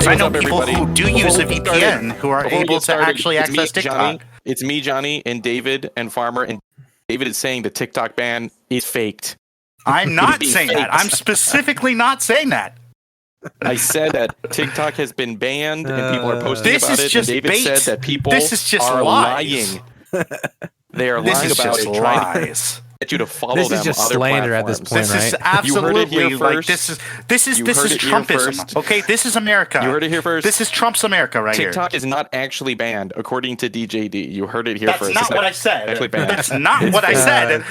Because I know people everybody. who do use a VPN who are able to actually access TikTok. It's me, Johnny, and David and Farmer, and David is saying the TikTok ban is faked. I'm not saying that. I'm specifically not saying that. I said that TikTok has been banned and people are posting This about is it. just and David bait. said that people This is just are lies. lying. They are This lying is about just it, trying to lies. get you to follow This them is just other slander at this platforms. point, This is right? absolutely You heard it here like first. this is You heard it here Trumpism. first. Okay, this is America. You heard it here first. This is Trump's America right TikTok is not actually banned, according to DJD. You heard it here That's first. not It's what I said. actually banned. That's not what I said.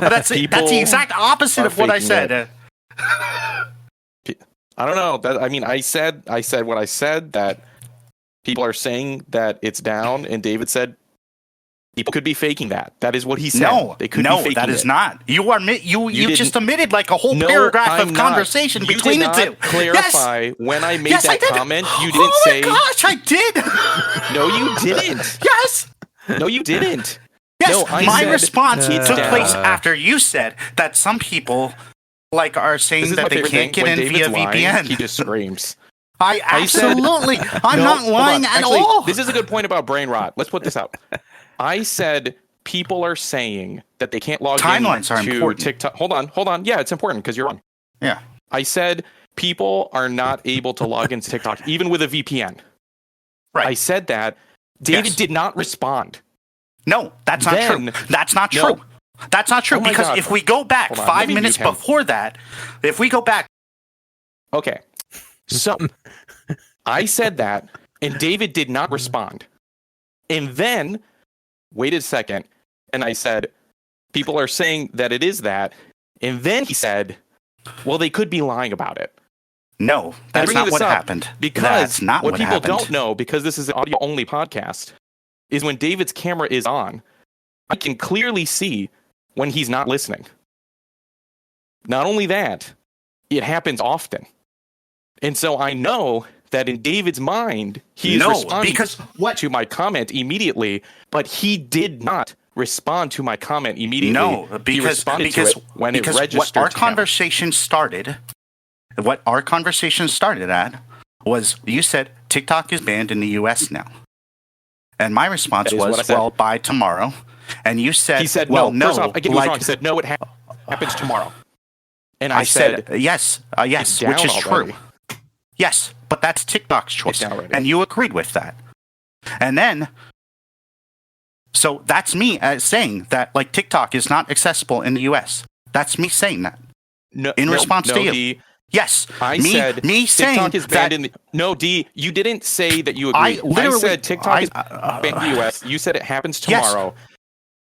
That's the exact opposite are of what I faking said. I don't know. I said what I said, that people are saying that it's down, and David said people could be faking that. That is what he said. No, they could be faking that is it. not. You just admitted like a whole No, paragraph I'm of not. conversation You between did the not two. clarify when I made Yes, I that did. comment. You didn't oh say. Oh my gosh, I did. No, you didn't. Yes. No, you didn't. Yes, No, I my said response it's took down. place after you said that some people like are This saying is that my they favorite can't thing. get When in David's via lying, VPN. he just screams. I said- absolutely. I'm No, not hold lying on. at Actually, all. This is a good point about brain rot. Let's put this out. I said people are saying that they can't log Timelines are to important. TikTok. Hold on. Yeah, it's important because you're wrong. Yeah. I said people are not able to log into TikTok even with a VPN. Right. I said that. David Yes. did not respond. No, that's not Then- true. That's not No. true. That's not true Oh my because God. if we go back Hold on, let 5 me minutes mute him. before that, if we go back, Okay. So I said that, and David did not respond. And then waited a second, and I said, people are saying that it is that. And then he said, well, they could be lying about it. no, that's bringing not this what up happened. Because That's not what what people happened. don't know, because this is an audio only podcast, is when David's camera is on, I can clearly see when he's not listening. Not only that, it happens often. And so I know that in David's mind, he is No, responding because what? to my comment immediately, but he did not respond to my comment immediately. No, he because responded to it when it registered what our to him. conversation started, at was you said TikTok is banned in the U.S. now, and my response That is what I was, said. well, by tomorrow, and you said, He said, well, no. First off, I get you like, wrong. He said, no, it happens tomorrow. And I said yes, it's which down is already. true. Yes, but that's TikTok's choice, down already. and you agreed with that. And then, so that's me saying that like TikTok is not accessible in the U.S. That's me saying that No, in no, response no, to you. D, Yes, I me said saying TikTok is banned that in the... No, D, you didn't say that you I agreed. literally said TikTok is banned in the US. You said it happens Yes. tomorrow.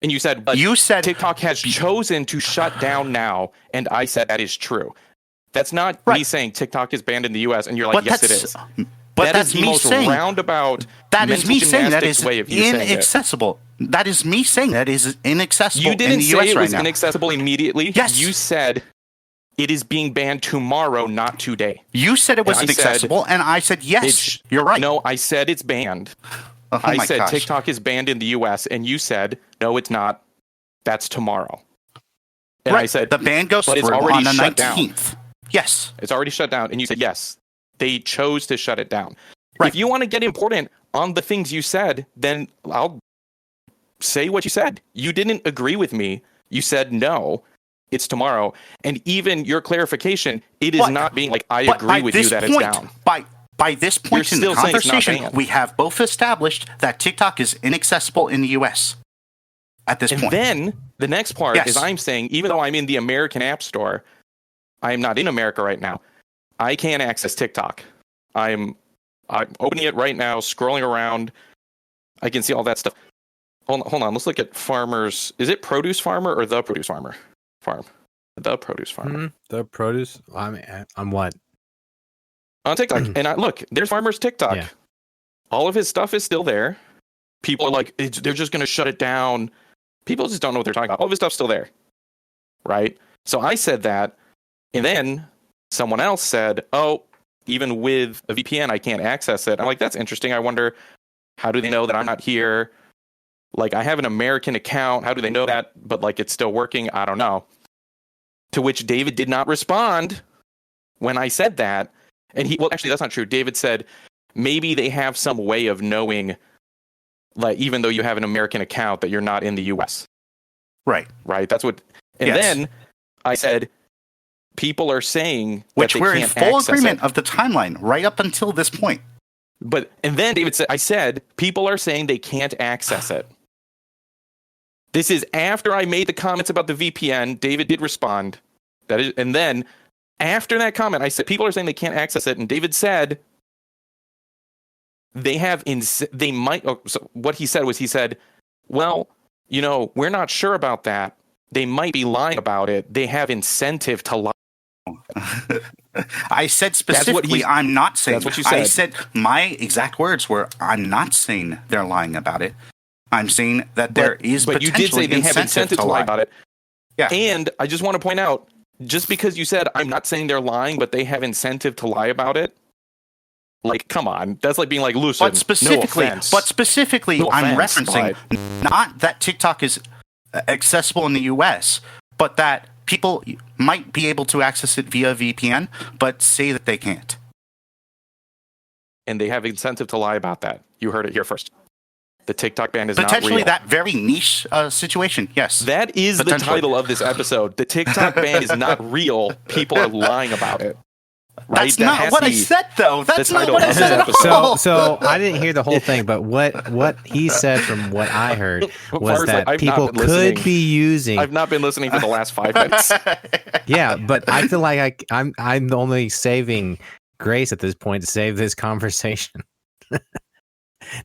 And you said, but you said TikTok has chosen to shut down now. And I said that is true. That's not me Right. saying TikTok is banned in the US. And you're like, but yes, it that's is. but That that's is the me most saying roundabout that is me mental saying that gymnastics is way of you saying it. inaccessible. That is me saying that is inaccessible You didn't in the say US it right was now. inaccessible immediately. Yes. You said it is being banned tomorrow, not today. You said it was And I said inaccessible, and I said yes. It's- You're right. No, I said it's banned. Oh I my said gosh. TikTok is banned in the US, and you said, no, it's not. That's tomorrow. And right. I said, the ban goes but it's through already on the shut down. 19th. Yes. it's already shut down. And you said, yes, they chose to shut it down. Right. If you want to get important on the things you said, then I'll say what you said. You didn't agree with me. You said, no, it's tomorrow. And even your clarification, it is But- not being like, I But agree by with this you that point, it's down. By this point You're in the still saying it's not conversation, banned. we have both established that TikTok is inaccessible in the US at this And point. then the next part Yes. is I'm saying, even though I'm in the American App Store, I am not in America right now. I can't access TikTok. I'm opening it right now, scrolling around. I can see all that stuff. Hold on. Let's look at Farmers. Is it Produce Farmer or The Produce Farmer? The Produce Farmer. The produce. I'm what? On TikTok. And look, there's Farmer's TikTok. Yeah. All of his stuff is still there. People are like, they're just going to shut it down. People just don't know what they're talking about. All of his stuff's still there. Right? So I said that. And then someone else said, oh, even with a VPN, I can't access it. I'm like, that's interesting. I wonder, how do they know that I'm not here? Like, I have an American account. How do they know that? But like, it's still working. I don't know. To which David did not respond when I said that. And well, actually, that's not true. David said maybe they have some way of knowing, like, even though you have an American account, that you're not in the U.S. Right. Right. That's what. And Yes. then I said, people are saying Which that they we're in can't full access agreement it. of the timeline right up until this point. And then David said, I said, people are saying they can't access it. This is after I made the comments about the VPN. David did respond. And then after that comment, I said, people are saying they can't access it. And David said, they might. So what he said was, he said, well, we're not sure about that. They might be lying about it. They have incentive to lie. I said specifically, I'm not saying. That's what you said. I said my exact words were, I'm not saying they're lying about it. I'm saying that there is but you did say they have incentive to lie about it. Yeah. And I just want to point out, just because you said, I'm not saying they're lying, but they have incentive to lie about it. Like, come on. That's like being like, listen, But specifically, No I'm offense, referencing not that TikTok is accessible in the US, but that people might be able to access it via VPN, but say that they can't. And they have incentive to lie about that. You heard it here first. The TikTok ban is not Potentially real. that very niche situation, yes. That is the title of this episode. The TikTok ban is not real. People are lying about it. Right? That's not what I said, though. That's not title what I of said at this all. So I didn't hear the whole thing, but what he said from what I heard was Far's that like, I've people not been could listening. be using. I've not been listening for the last 5 minutes. Yeah, but I feel like I'm only saving grace at this point to save this conversation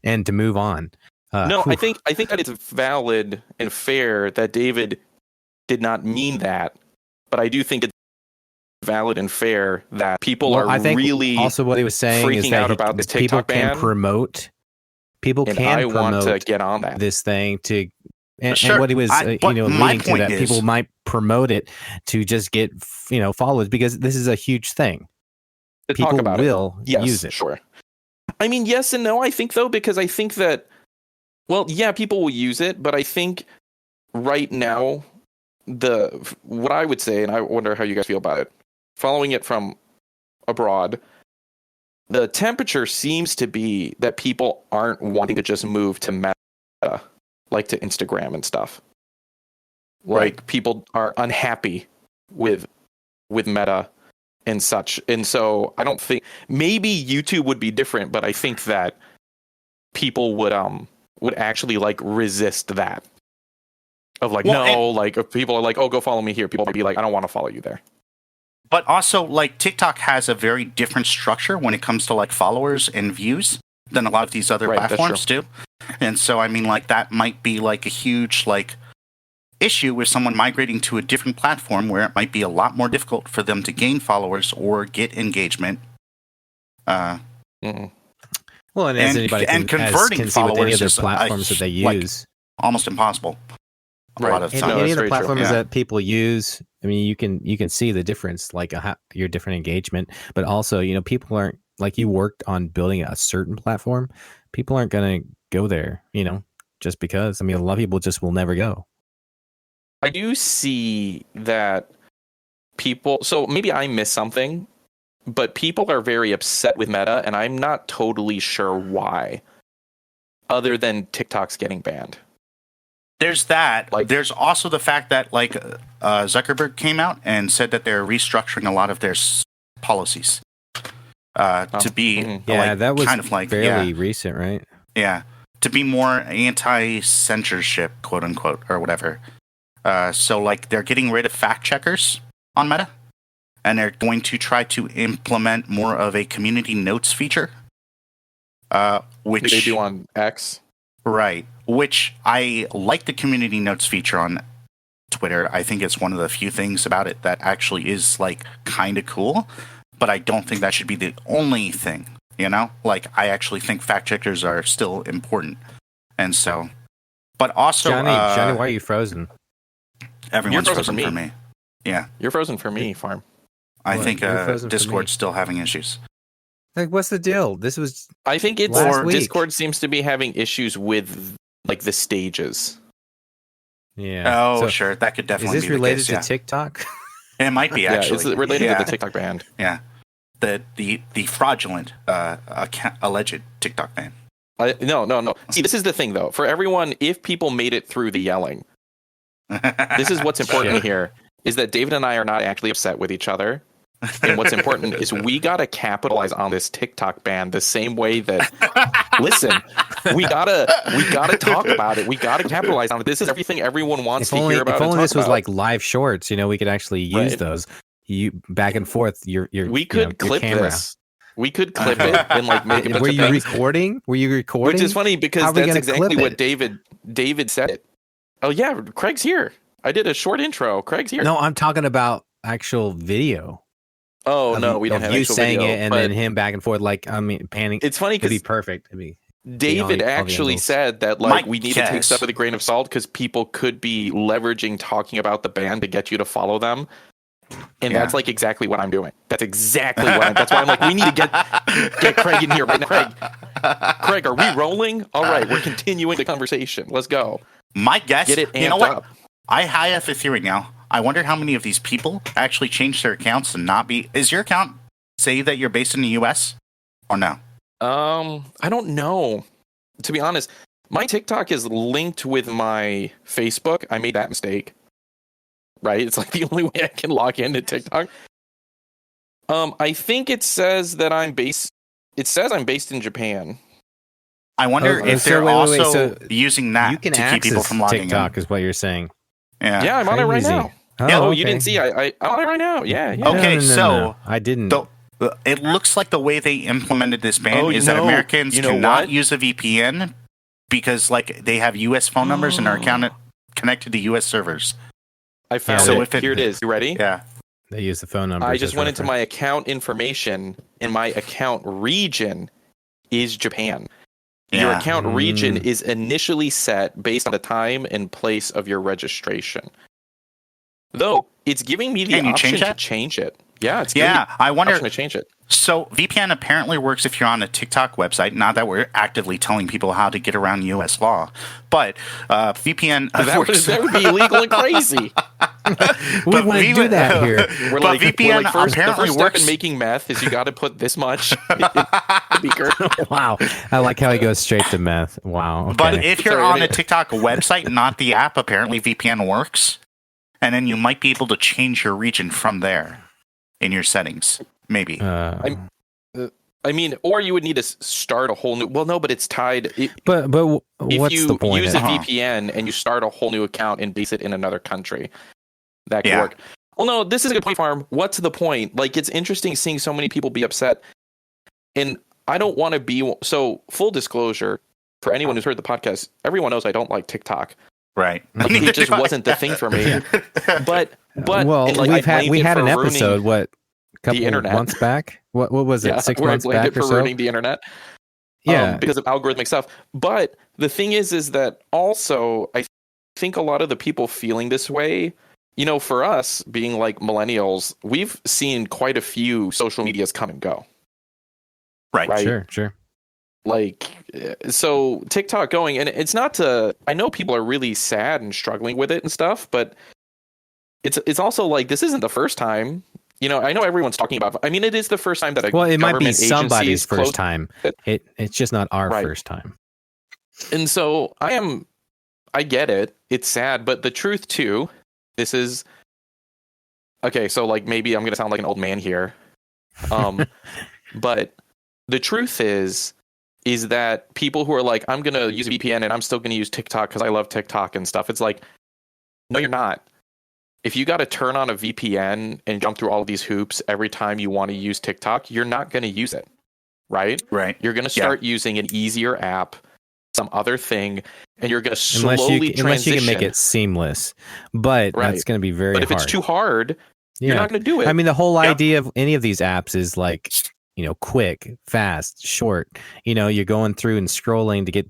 and to move on. No, I think that it's valid and fair that David did not mean that, but I do think it's valid and fair that people are I think really also what he was saying is freaking that out about this people TikTok ban. can promote. People and can I want to promote get on that. this thing to. And Sure. what he was, But my alluding to point that is- people might promote it to just get, followers because this is a huge thing. To People talk about will Yes, use it. Sure. I mean, yes and no, I think, though, because I think that, well, yeah, people will use it, but I think right now, what I would say, and I wonder how you guys feel about it, following it from abroad, the temperature seems to be that people aren't wanting to just move to Meta, like to Instagram and stuff. Like, people are unhappy with Meta and such. And so I don't think, maybe YouTube would be different, but I think that people would actually like resist that. Of like, if people are like, oh, go follow me here, people might be like, I don't want to follow you there. But also, like, TikTok has a very different structure when it comes to, like, followers and views than a lot of these other Right, that's platforms do. And so, I mean, like, that might be, like, a huge, like, issue with someone migrating to a different platform where it might be a lot more difficult for them to gain followers or get engagement. Well, and as And- anybody and can, converting can see with any followers other is, platforms that they like, use. Almost impossible. A Right. lot of And times. No, any that's of the very true. platforms Yeah. that people use, I mean, you can see the difference, like your different engagement, but also, people aren't, like, you worked on building a certain platform. People aren't going to go there, just because. I mean, a lot of people just will never go. I do see that people, so maybe I missed something, but people are very upset with Meta, and I'm not totally sure why, other than TikTok's getting banned. There's that. Like- There's also the fact that, like, Zuckerberg came out and said that they're restructuring a lot of their policies to be, mhm. Yeah, like, that was kind of like, fairly recent, right? yeah, to be more anti-censorship, quote unquote, or whatever. So, like, they're getting rid of fact checkers on Meta, and they're going to try to implement more of a community notes feature. Which They do on X. Right. Which I like the community notes feature on Twitter. I think it's one of the few things about it that actually is, like, kind of cool. But I don't think that should be the only thing, Like, I actually think fact checkers are still important. And so, but also, Johnny, why are you frozen? everyone's You're frozen frozen for for me. Yeah. You're frozen for me, Farm. I What? think You're frozen for Discord's me. still having issues. Like, what's the deal? This was I think it's Last week. Discord seems to be having issues with, like, the stages. yeah. Oh, So, sure. That could is definitely this be related the case, to TikTok? It might be, Yeah, actually. it's related Yeah. to the TikTok ban. Yeah. the fraudulent alleged TikTok ban. No. See, this is the thing, though. For everyone, if people made it through the yelling, this is what's important here, is that David and I are not actually upset with each other. And what's important is we got to capitalize on this TikTok ban the same way that, listen, we gotta talk about it. We got to capitalize on it. This is everything everyone wants to hear about. If only this was about. Like live shorts, we could actually use those. You back and forth. We could clip this. We could clip it and like make a bunch Were of you things. recording? Which is funny because that's exactly what David said. Oh yeah, Craig's here. I did a short intro. Craig's here. No, I'm talking about actual video. Oh no, we don't have you actual saying video, it and then him back and forth, panning. It's funny It'd be because perfect. David actually said that we need to take stuff with a grain of salt because people could be leveraging talking about the band to get you to follow them. And that's like exactly what I'm doing. That's exactly what that's why I'm like, we need to get Craig in here right now. Craig, are we rolling? All right, we're continuing the conversation. Let's go. My guess, get it amped you know what? up. I have a theory now. I wonder how many of these people actually change their accounts and not be. Is your account say that you're based in the U.S. or no? I don't know. To be honest, my TikTok is linked with my Facebook. I made that mistake. Right? It's like the only way I can log into TikTok. I think it says that I'm based. It says I'm based in Japan. I wonder if they're also using that to keep people from logging TikTok in. Is what you're saying. Yeah, I'm on it right now. Oh, you didn't see? I'm on it right now. Yeah. Okay, no. I didn't. It looks like the way they implemented this ban is that Americans cannot use a VPN because they have U.S. phone numbers and are connected to U.S. servers. I found it. Here it is. You ready? Yeah. They use the phone number. I just went into my account information, and my account region is Japan. Yeah. Your account region is initially set based on the time and place of your registration. Though, it's giving me the option to change it. Yeah, it's giving me I wonder option to change it. So VPN apparently works if you're on a TikTok website. Not that we're actively telling people how to get around U.S. law, but VPN works. That would be illegal and crazy. We wouldn't do that here. VPN apparently the first works. step in making meth is you got to put this much in the beaker. Wow, I like how he goes straight to meth. Wow. Okay. But if you're on a TikTok website, not the app, apparently VPN works, and then you might be able to change your region from there in your settings. Maybe. I mean, or you would need to start a whole new. Well, no, but it's tied. But what's the point? If you use a VPN and you start a whole new account and base it in another country, that could work. Well, no, this is a good point, Farm. What's the point? It's interesting seeing so many people be upset, and I don't want to be. So, full disclosure for anyone who's heard the podcast, everyone knows I don't like TikTok. Right. It just wasn't the thing for me. But we had an episode. What? Couple months back. What was it? 6 months back or so? Ruining the internet. Yeah, because of algorithmic stuff. But the thing is that also I think a lot of the people feeling this way, for us being like millennials, we've seen quite a few social medias come and go. Right. Sure. So TikTok going, and it's not to. I know people are really sad and struggling with it and stuff, but it's also this isn't the first time. I know everyone's talking about. I mean, it is the first time that it might be somebody's first time. It's just not our first time. And so I get it. It's sad, but the truth too. This is okay. So maybe I'm gonna sound like an old man here, but the truth is that people who are I'm gonna use a VPN and I'm still gonna use TikTok because I love TikTok and stuff. It's no, you're not. If you got to turn on a VPN and jump through all of these hoops every time you want to use TikTok, you're not going to use it, right? Right. You're going to start using an easier app, some other thing, and you're going to slowly transition. Unless you can make it seamless, but that's going to be very hard. But if it's too hard, you're not going to do it. I mean, the whole idea of any of these apps is quick, fast, short. You're going through and scrolling to get,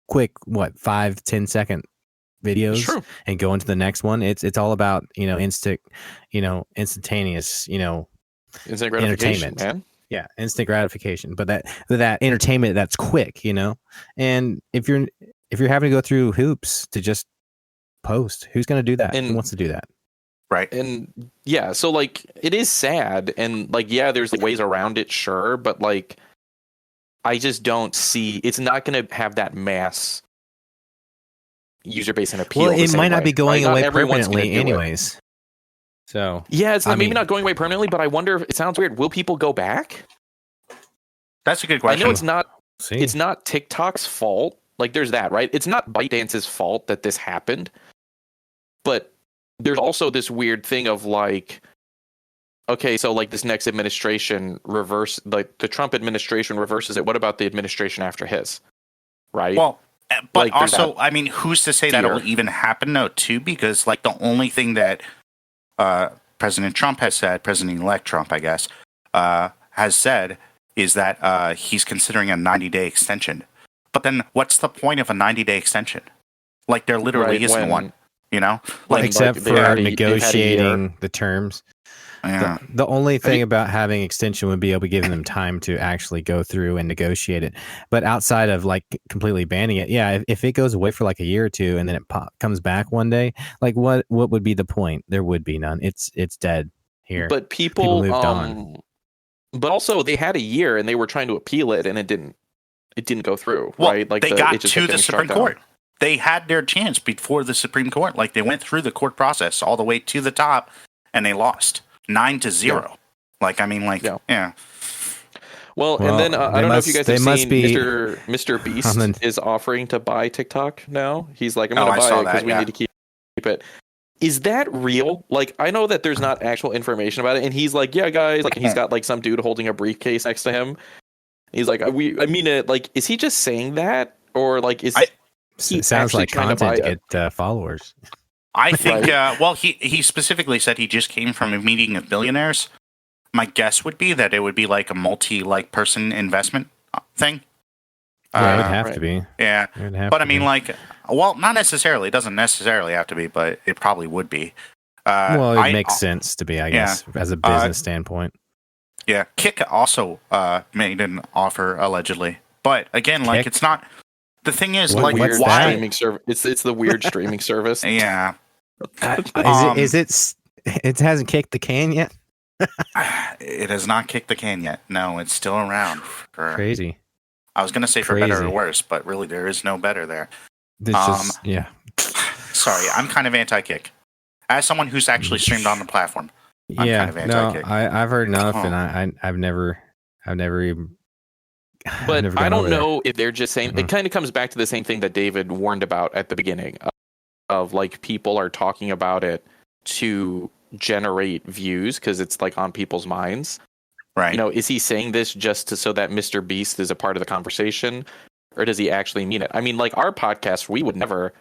quick, 5-10 second videos and go into the next one. It's all about instantaneous instant gratification, man. Yeah, instant gratification, but that entertainment that's quick, and if you're having to go through hoops to just post, who's going to do that? Who wants to do that? Right. And yeah, so like it is sad, and like yeah, there's ways around it, sure, but like I just don't see it's not going to have that mass user base and appeal. Well, the it same might not way, be going right? Not away everyone's gonna permanently, do it. anyways. So Yeah, it's I not, maybe mean- not going away permanently, but I wonder if it sounds weird. Will people go back? That's a good I question. know it's not see. it's not TikTok's fault. Like there's that, right? It's not ByteDance's fault that this happened. But there's also this weird thing of like, okay, so like this next administration like the Trump administration reverses it. What about the administration after his? Right? Well, but Like, there's also, that I mean, who's to say fear. that'll even happen? No, too, because like the only thing that President Trump has said, President-elect Trump, I guess, has said is that he's considering a 90-day extension. But then, what's the point of a 90-day extension? Like, there literally Right, isn't when- one. You know, when, Except like, for they've had a year. negotiating the terms. yeah. The only thing about having extension would be able to give them time to actually go through and negotiate it. But outside of like completely banning it, yeah, if it goes away for like a year or two and then it comes back one day, like what would be the point? There would be none. It's dead here. But People people moved on. But also they had a year and they were trying to appeal it and it didn't go through, Well, right? Like they it got just to kept the getting struck Supreme down. Court. They had their chance before the Supreme Court. Like, they went through the court process all the way to the top, and they lost 9-0. Like, I mean, like, yeah. Well, Well, and then I they don't know if you must- guys they have must seen be- Mr. Beast on the- is offering to buy TikTok now. He's like, I'm Oh, going I to buy saw it because that, we yeah. need to keep it. Is that real? Like, I know that there's not actual information about it, and he's like, yeah, guys, like, he's got like some dude holding a briefcase next to him. He's like, I mean it. Like, is he just saying that, or like, is he Sounds actually like trying to content to buy get followers. I think, Right. well, he specifically said he just came from a meeting of billionaires. My guess would be that it would be like a person investment thing. Yeah, it would have right. to be. Yeah. It would have But to I mean, be. like, well, not necessarily. It doesn't necessarily have to be, but it probably would be. Well, it I- makes sense to be, I yeah. guess, as a business standpoint. Yeah, Kick also made an offer allegedly, but again, like, Kick? it's not. The thing is, What- like, what's why? that? streaming service? It's the weird streaming service. Yeah, It hasn't kicked the can yet? it has not kicked the can yet. No, it's still around. Crazy. I was gonna say for better Crazy. or worse, but really, there is no better there. This yeah. Sorry, I'm kind of anti-Kick. As someone who's actually streamed on the platform, I'm Yeah, kind of anti-Kick. I've heard enough, Oh. and I've never even. But never I gone don't over there. know if they're just saying Mhm. it kind of comes back to the same thing that David warned about at the beginning of like people are talking about it to generate views because it's like on people's minds. right? You know, is he saying this just so that Mr. Beast is a part of the conversation, or does he actually mean it? I mean, like our podcast, we would never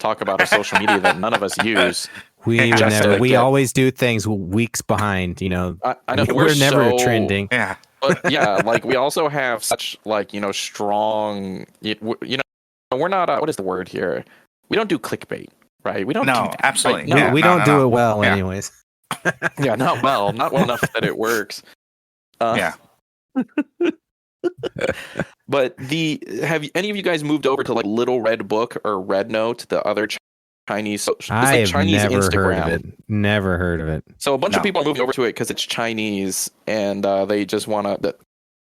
talk about a social media that none of us use. We would Just never. to We get- always do things weeks behind. You know, I know we're never so- trending. Yeah, But yeah, like we also have such like strong. We're not. What is the word here? We don't do clickbait, right? We don't. No, do that, absolutely. right? No, Yeah. we don't do no. it well, Yeah. anyways. yeah, not well enough that it works. Yeah. But have any of you guys moved over to like Little Red Book or Red Note, the other Chinese? It's I like have Chinese never Instagram. heard of it. Never heard of it. So a bunch No. of people are moving over to it because it's Chinese and they just want to.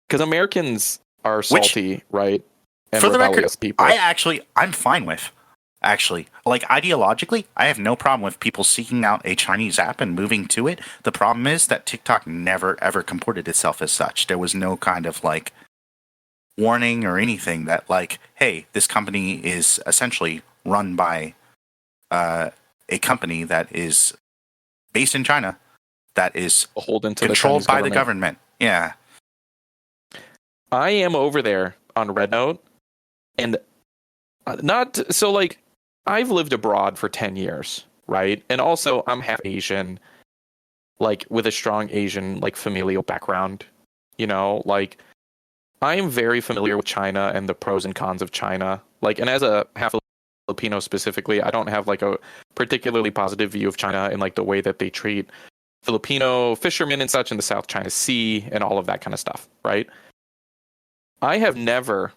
Because Americans are salty, right? And For the record, rebellious people. I'm fine with. Actually, like, ideologically, I have no problem with people seeking out a Chinese app and moving to it. The problem is that TikTok never ever comported itself as such. There was no kind of like warning or anything that like, hey, this company is essentially run by a company that is based in China that is beholden to controlled the by Chinese the government. government. Yeah. I am over there on Red Note, and not so like I've lived abroad for 10 years, right? And also I'm half Asian, like with a strong Asian like familial background, like I am very familiar with China and the pros and cons of China. Like, and as a half Filipino specifically, I don't have like a particularly positive view of China and like the way that they treat Filipino fishermen and such in the South China Sea and all of that kind of stuff, right? I have never, or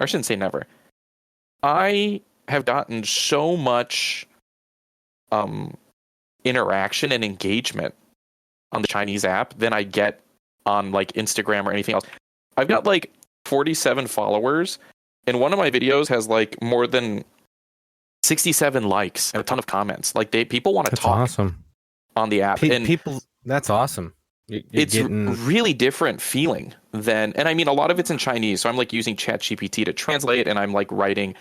I shouldn't say never, I have gotten so much interaction and engagement on the Chinese app than I get on like Instagram or anything else. I've got like 47 followers, and one of my videos has like more than 67 likes and a ton of comments. Like people want to That's talk awesome. on the app, and People, that's awesome. You're it's getting, really different feeling than, and I mean, a lot of it's in Chinese, so I'm like using ChatGPT to translate, and I'm like writing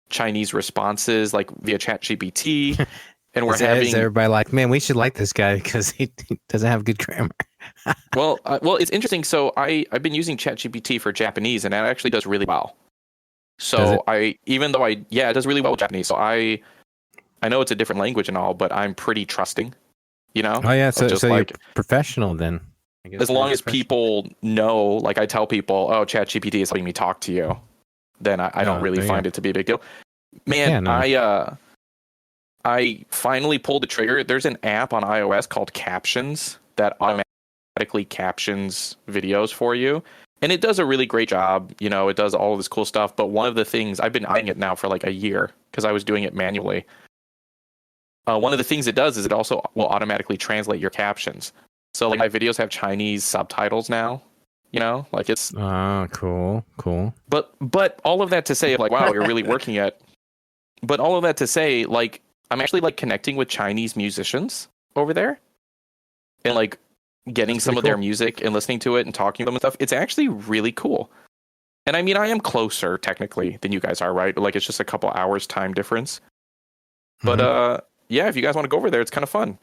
Chinese responses like via ChatGPT, and we're is having everybody like, man, we should like this guy because he doesn't have good grammar. well, it's interesting. So I've been using ChatGPT for Japanese, and it actually does really well. Does So it does really well with Japanese. So I know it's a different language and all, but I'm pretty trusting. You know? Oh yeah, of so just you're like, professional then. I guess as long as people know, like I tell people, oh, ChatGPT is letting me talk to you, then I don't really find it to be a big deal. Man, Yeah, no. I finally pulled the trigger. There's an app on iOS called Captions that automatically captions videos for you. And it does a really great job. You know, it does all of this cool stuff. But one of the things, I've been eyeing it now for like a year because I was doing it manually. One of the things it does is it also will automatically translate your captions. So like my videos have Chinese subtitles now. You know, like it's cool. but all of that to say, like, wow, you're really working at. But all of that to say, like, I'm actually like connecting with Chinese musicians over there, and like getting That's some pretty of their cool. music and listening to it and talking to them and stuff. It's actually really cool. And I mean, I am closer technically than you guys are, right? Like, it's just a couple hours time difference. But Mhm. yeah, if you guys want to go over there, it's kind of fun.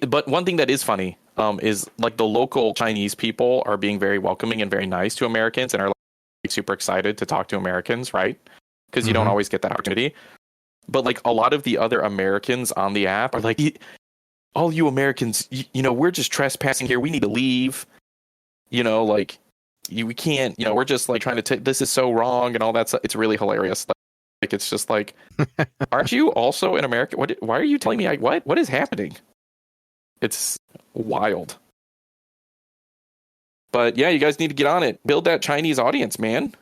But one thing that is funny is like the local Chinese people are being very welcoming and very nice to Americans and are like super excited to talk to Americans, right? Because you don't Mhm. always get that opportunity. But like a lot of the other Americans on the app are like, all you Americans, you know, we're just trespassing here. We need to leave. You know, like we can't. You know, we're just like trying to take. This is so wrong and all that stuff. It's really hilarious. Like it's just like, aren't you also in America? Why are you telling me? What is happening? It's wild. But yeah, you guys need to get on it. Build that Chinese audience, man.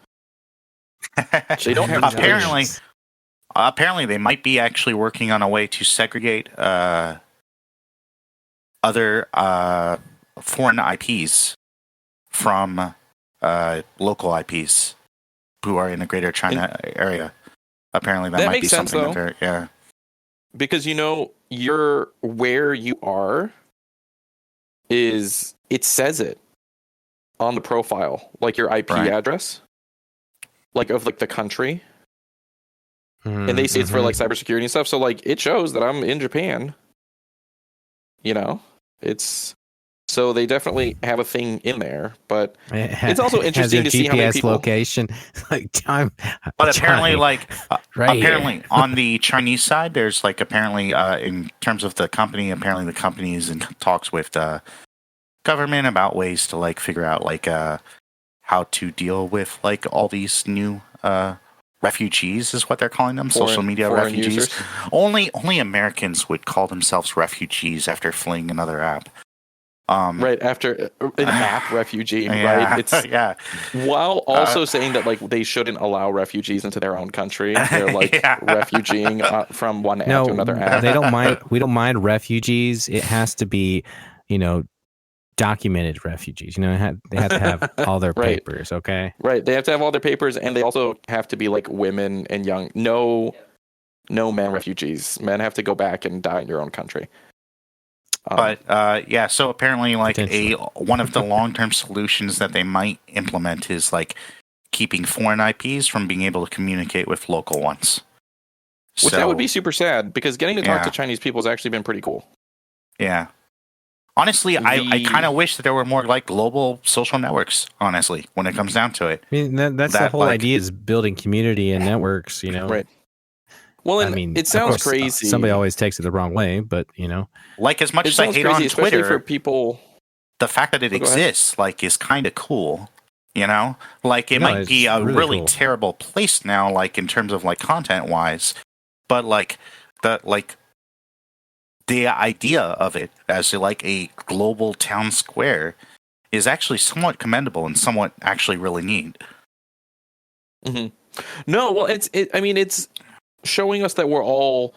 They don't have apparently, apparently, they might be actually working on a way to segregate other foreign IPs from local IPs who are in the Greater China area. Apparently, that That might makes be sense, something though. that they're, yeah. Because you know, you're where you are is it says it on the profile, like your IP Right. address, like of like the country, Mhm, and they say it's for mhm. like cybersecurity and stuff. So like it shows that I'm in Japan. You know, it's so they definitely have a thing in there, but it's also Has interesting your to see how many GPS people. location, like time. But apparently, Johnny, like right apparently here. on the Chinese side, there's like apparently in terms of the company, apparently the company is in talks with the government about ways to like figure out like how to deal with like all these new refugees is what they're calling them, social media Foreign refugees. users. Only Americans would call themselves refugees after fleeing another app. Right after an app refugee, Yeah, right? It's yeah. while also saying that like they shouldn't allow refugees into their own country. They're like Yeah. refugeeing from one app No, to another app. they don't mind. We don't mind refugees. It has to be, you know, documented refugees. You know, they have to have all their Right. papers. Okay. Right. They have to have all their papers, and they also have to be like women and young. No men refugees. Men have to go back and die in your own country. But yeah, so apparently, like Potentially. one of the long-term solutions that they might implement is like keeping foreign IPs from being able to communicate with local ones. Which that would be super sad because getting to talk Yeah. to Chinese people has actually been pretty cool. Yeah. Honestly, I The- kind of wish that there were more like global social networks. Honestly, when it comes down to it, I mean, that's the That, whole like- idea is building community and networks. You know, Right. Well, and I mean, it of sounds course, crazy. Somebody always takes it the wrong way, but you know, like as much It as I sounds hate crazy, on especially Twitter, for people. the fact that it Oh, go ahead. exists like is kind of cool. You know, like it No, might be it's a really really cool. terrible place now, like in terms of like content wise, but like the idea of it as like a global town square is actually somewhat commendable and somewhat actually really neat. No, well, I mean, it's showing us that we're all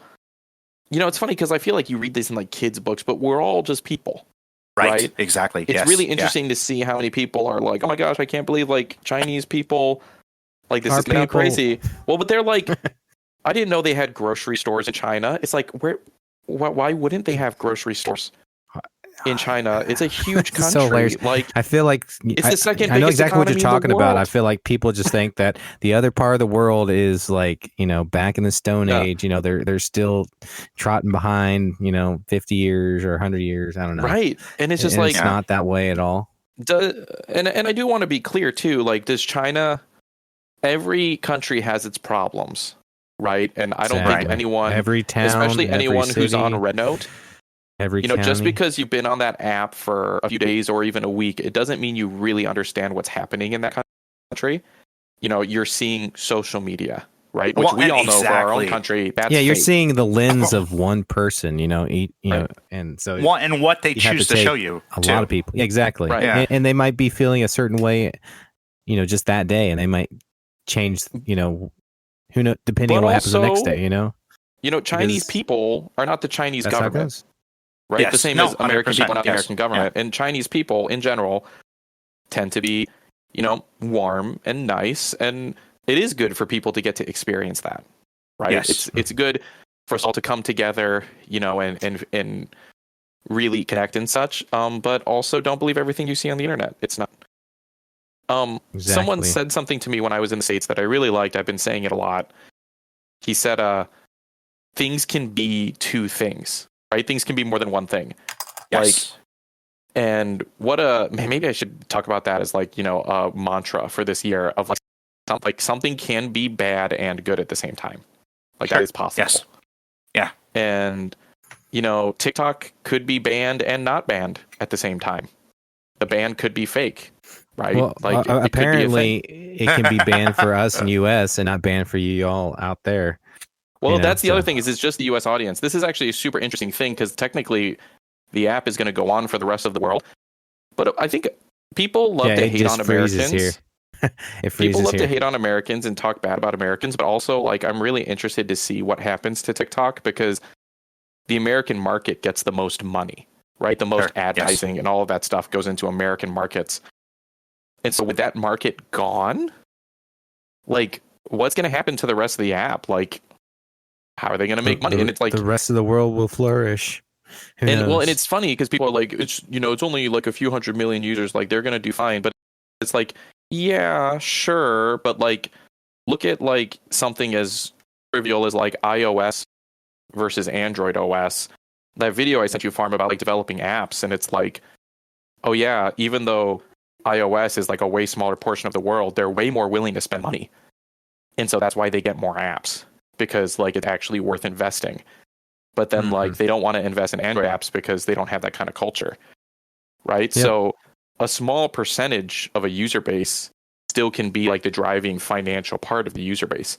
you know, it's funny because I feel like you read this in like kids' books, but we're all just people. Right? Exactly. It's yes. really interesting to see how many people are like, oh my gosh, I can't believe like Chinese people, like this Our is not people- crazy. Well, but they're like, I didn't know they had grocery stores in China. It's like, why wouldn't they have grocery stores in China? It's a huge It's so country. hilarious. Like, I feel like it's the second I know biggest exactly what you're economy in the talking about. I world. feel like people just think that the other part of the world is like, you know, back in the Stone Yeah. Age. You know, they're still trotting behind, you know, 50 years or 100 years. I don't know. right. And it's just And like, it's not that way at all. and I do want to be clear too. Like, does China? Every country has its problems, right? And I don't think Exactly. anyone, Every town, especially every anyone who's on city, Red Note, every you know, just county. because you've been on that app for a few days or even a week, it doesn't mean you really understand what's happening in that country. You know, you're seeing social media, right? Which Well, we and all know for our own exactly. country. That's Yeah, you're fake. seeing the lens of one person, you know, Right. and so Well, and what they You have choose to to show take you. a too. lot of people. Yeah, exactly. Right. Yeah. And they might be feeling a certain way, you know, just that day, and they might change, you know, who know, depending But on what happens the next also, day, you know? You know, Chinese Because people are not the Chinese That's how it government, goes. right? Yes. The same No, as American 100%, people, not the yes. American government. And Chinese people in general tend to be, you know, warm and nice, and it is good for people to get to experience that, right? Yes. It's good for us all to come together, you know, and really connect and such. But also don't believe everything you see on the internet. It's not. Someone Exactly. said something to me when I was in the States that I really liked. I've been saying it a lot. He said, things can be two things, right? Things can be more than one thing. Yes. And maybe I should talk about that as like, you know, a mantra for this year of like something can be bad and good at the same time. Like Sure. that is possible. Yes. Yeah. And, you know, TikTok could be banned and not banned at the same time. The ban could be fake, right? Well, like it could be a apparently thing. it can be banned for us in US and not banned for you all out there. Well, you know, that's the other so- thing is it's just the US audience. This is actually a super interesting thing because technically the app is going to go on for the rest of the world. But I think people love Yeah, to it hate just on freezes Americans. here. It freezes People love here. to hate on Americans and talk bad about Americans, but also like I'm really interested to see what happens to TikTok because the American market gets the most money, right? The most Sure, yes. advertising and all of that stuff goes into American markets. And so with that market gone, like what's going to happen to the rest of the app? Like how are they going to make money? And it's like the rest of the world will flourish. Who and well, knows? and it's funny because people are like, it's you know, it's only like a few hundred million users, like they're gonna do fine. But it's like, yeah, sure, but like, look at like something as trivial as like iOS versus Android OS. That video I sent you, Farm, about like developing apps, and it's like, oh yeah, even though iOS is like a way smaller portion of the world, they're way more willing to spend money, and so that's why they get more apps because like it's actually worth investing. But then like they don't want to invest in Android apps because they don't have that kind of culture, right? Yep. So a small percentage of a user base still can be like the driving financial part of the user base,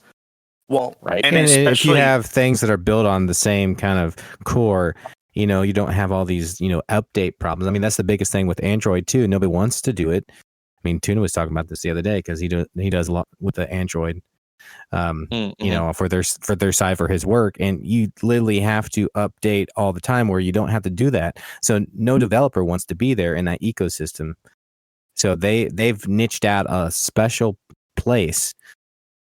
Well, right? and And if you especially have things that are built on the same kind of core, you know, you don't have all these, you know, update problems. I mean, that's the biggest thing with Android too. Nobody wants to do it. I mean, Tuna was talking about this the other day because he does a lot with the Android, you know, for their side for his work, and you literally have to update all the time where you don't have to do that. So no developer wants to be there in that ecosystem. So they've niched out a special place,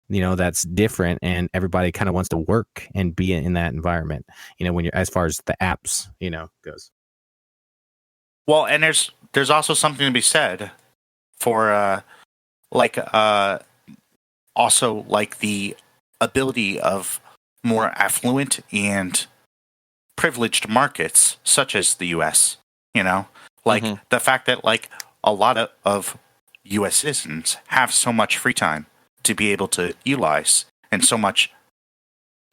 you know, that's different, and everybody kind of wants to work and be in that environment, you know, when you're as far as the apps, you know, goes. well, and there's also something to be said for also like the ability of more affluent and privileged markets such as the US, you know, like Mhm. the fact that like a lot of US citizens have so much free time to be able to utilize and so much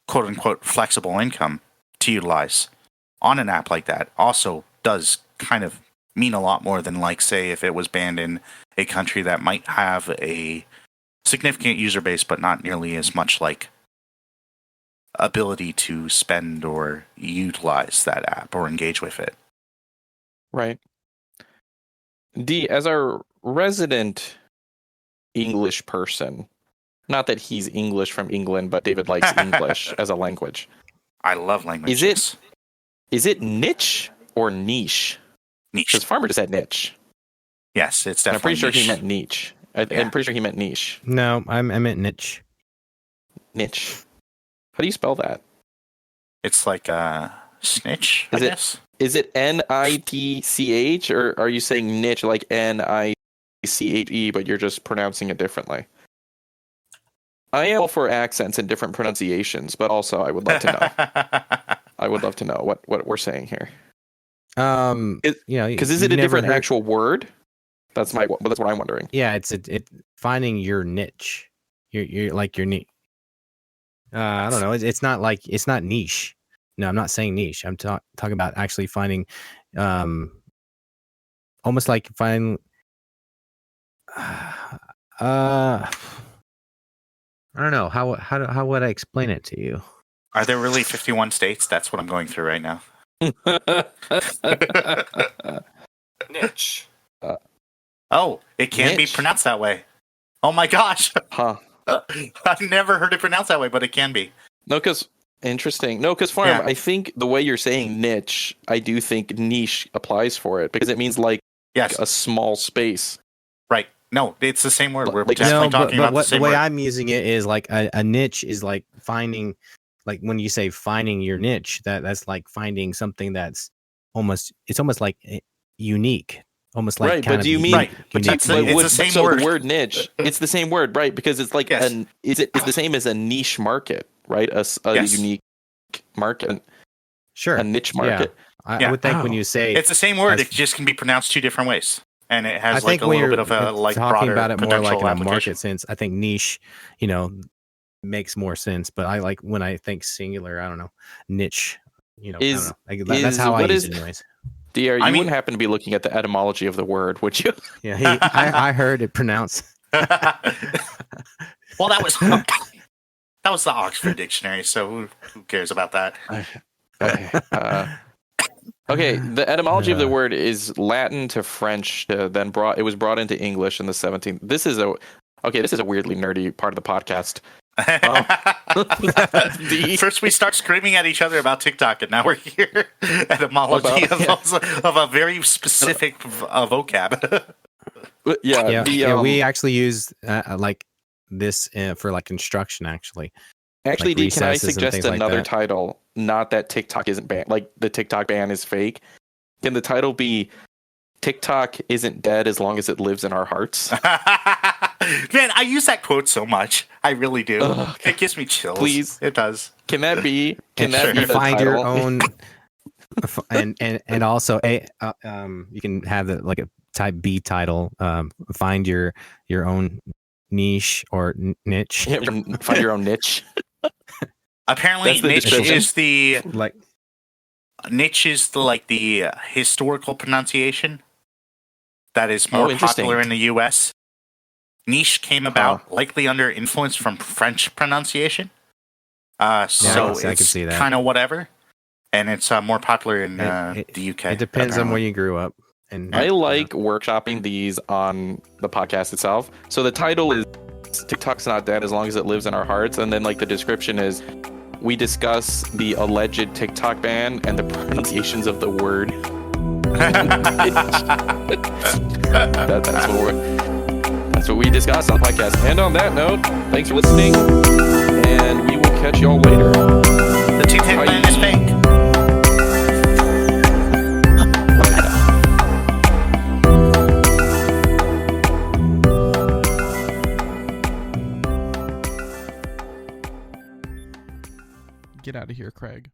quote unquote flexible income to utilize on an app like that also does kind of mean a lot more than like say if it was banned in a country that might have a significant user base but not nearly as much like ability to spend or utilize that app or engage with it. Right. D, as our resident English person, not that he's English from England, but David likes English as a language. I love languages. Is it niche or niche? Niche? Because Farmer just said niche. Yes, it's And I'm definitely pretty sure niche. he meant niche. I'm pretty sure he meant niche. No, I meant niche. Niche. How do you spell that? It's like snitch, I Is it- guess. Is it NITCH or are you saying niche like NICHE, but you're just pronouncing it differently? I am all for accents and different pronunciations, but also I would love to know. I would love to know what we're saying here. Because is it a different actual word? That's what I'm wondering. Yeah, it's finding your niche. You're like your niche. I don't know. It's not niche. No, I'm not saying niche. I'm talking about actually finding, almost like finding. I don't know how would I explain it to you? Are there really 51 states? That's what I'm going through right now. Niche. Oh, it can be Niche. pronounced that way. Oh my gosh. Huh. I've never heard it pronounced that way, but it can be. No, because interesting. No, because Farm, Yeah. I think the way you're saying niche, I do think niche applies for it because it means like Yes. a small space. Right. No, it's the same word. We're Like- definitely talking about the the same way word. I'm using it is like a niche is like finding, like when you say finding your niche, that's like finding something that's almost like unique, almost like Right, kind but of do you mean- Right. But unique. that's it's the same word. The word niche, it's the same word, right? Because it's like Yes. it's the same as a niche market, right? A Yes. unique market, Sure, a niche Yeah. market. I Yeah. would think when Oh. you say It's the same word. As- It just can be pronounced two different ways, and it I has think like a when little you're bit of a like talking broader about it more potential like in a application. market sense, I think niche, makes more sense. But I like when I think singular, I don't know, niche. I don't know. Like, that's how I what use is- it, anyways. DR, you I mean- wouldn't happen to be looking at the etymology of the word, would you? Yeah, I heard it pronounced. Well, that was the Oxford Dictionary, so who cares about that? Okay, the etymology of the Yeah. word is Latin to French, then it was brought into English in the 17th. This is a weirdly nerdy part of the podcast. First, we start screaming at each other about TikTok, and now we're here. Etymology of a very specific vocab. Yeah, we actually use like this for like construction. Actually, Actually, like D, can I recesses and suggest things like another that. title? Not that TikTok isn't banned, like the TikTok ban is fake. Can the title be TikTok isn't dead as long as it lives in our hearts? Man, I use that quote so much. I really do. Ugh. It gives me chills. Please. It does. Can that be? Can that be the find your title? own, and also you can have like a type B title. Find your own niche or niche. Yeah, find your own niche. Apparently, That's the niche description. is the Like historical pronunciation that is more interesting. popular in the U.S. Niche came about likely under influence from French pronunciation. So I can it's see that. kind of whatever, and it's more popular in It- the UK. it depends on apparently. where you grew up. And I like workshopping these on the podcast itself. So the title is TikTok's not dead as long as it lives in our hearts, and then like the description is we discuss the alleged TikTok ban and the pronunciations of the word. That's what we discuss on the podcast. And on that note, thanks for listening, and we will catch y'all later. The TikTok ban is fake. Get out of here, Craig.